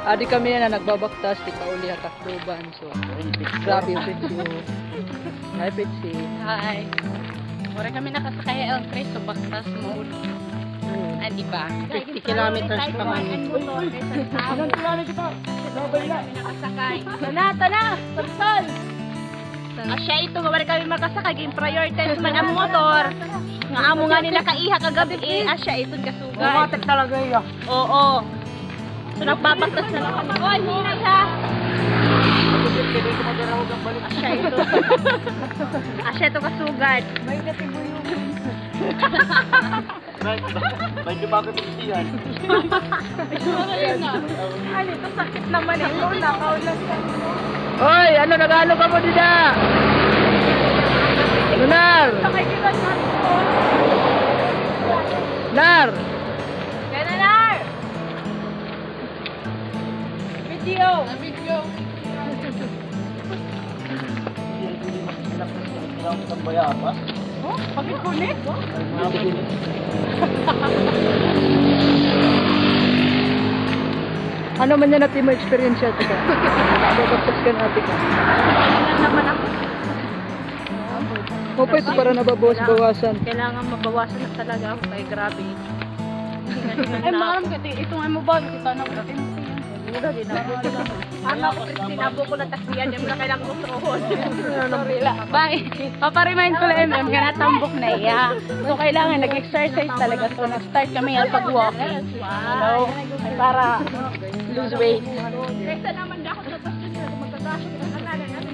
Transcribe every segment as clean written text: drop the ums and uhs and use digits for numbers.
Adi kami na nagbabaktas, di pa uli at Tacloban. So, grabe yung Pitsi. Hi, Pitsi. Hi. Mura kami nakasakay L3 so baktas mode. Ah, di ba? 50 kilometers pa man. Anong kilometers pa? Nakasakay. Tana! Tarsal! Asya ito, mawala kami makasakay. Game prioritize man ang motor. Nga amo nga nila kaiha kagabi eh. Asya ito kasugay. Bumatik talaga yun. Oo. So nagbabaktas na lang kami. Oy, hinay ha! Asya ito. Asya ito kasugad. May katibo yung... May dumako pinisihan. Ano ito, sakit naman eh. Kaulan. Hoy, ano nagalo ka mo dida? Lunar! Sakay kita sa Nar! Gananar! Video! Ang bayapa. Oh, pagkukulit? Ano man yan natin mo experience yan? Babagtas ka natin ka. Kailangan naman ako. O pa ito para nababawas-bawasan. Kailangan mabawasan na talaga ako kay grabe. Ay, maram kasi itong ano ba? Kita na ko natin. Mura din ako. Ano ko sinabo ko na tasbihan niya. Mula kailangan ko trohon. Bye. Paparemind ko lang MM. Kaya natambok na iya. So kailangan nag-exercise talaga. So nag-start kami ang pag-walking. Hello. Para lose weight. Kaysa naman ako sa pasyon na magkakasya ko na natin.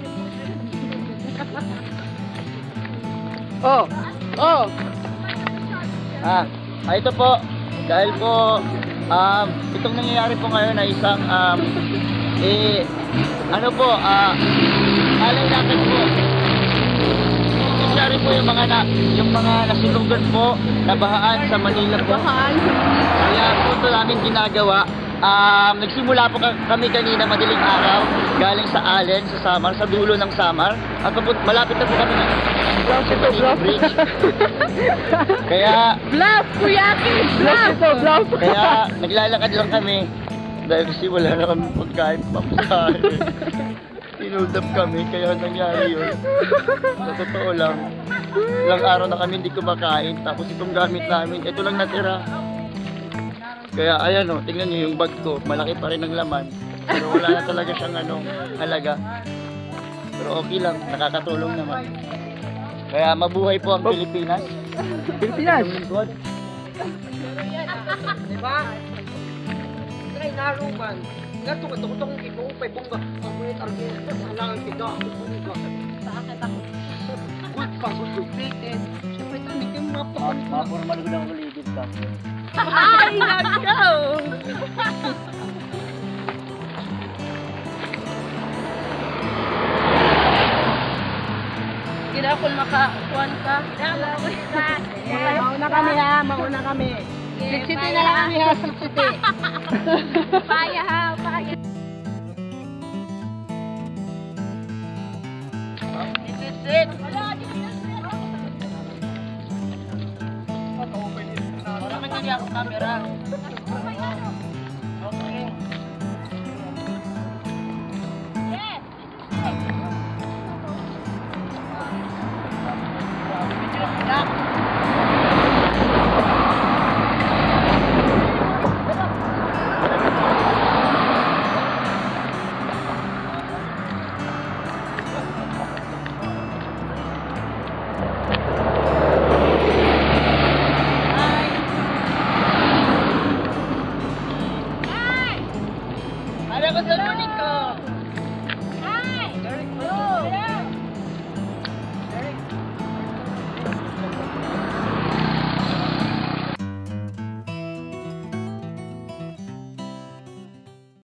Oh! Ito po, dahil po, itong nangyayari po ngayon ay isang, alay natin po. Nangyayari po yung mga nasunugan po, nabahaan sa Manila po. Kaya po ito namin ginagawa. Nagsimula po kami kanina madaling araw, galing sa Allen, sa Samar, sa dulo ng Samar. At malapit na po kami ng bridge. Kaya Bluff! Kuyaki! Bluff! Kaya naglalakad lang kami dahil kasi wala na kami pagkain pamusahe. Tinudap kami kaya nangyari yun. Sa totoo lang, ilang araw na kami hindi kumakain tapos itong gamit namin, ito lang natira. Kaya ayan o, tingnan nyo yung bag ko, malaki pa rin ang laman. Pero wala na talaga siyang halaga. Pero okay lang, nakakatulong naman. Kaya mabuhay po ang Pilipinas. Pilipinas! Diba? Kaya naruman. Natukot kong ibuupay bunga. Ang ngunit argin. Alangan kita. Bakit ako? Good pa. Good plated. Siyempre ito. Hindi kayo mapakot. Mapurman ko ng uligid ka. Ay, nagaw! Kira kung makakuan ka. Mauna kami ha, mauna kami. Slit-siti na lang kami ha, slit-siti. Paya ha, paya. Sit! Para magiging ako camera.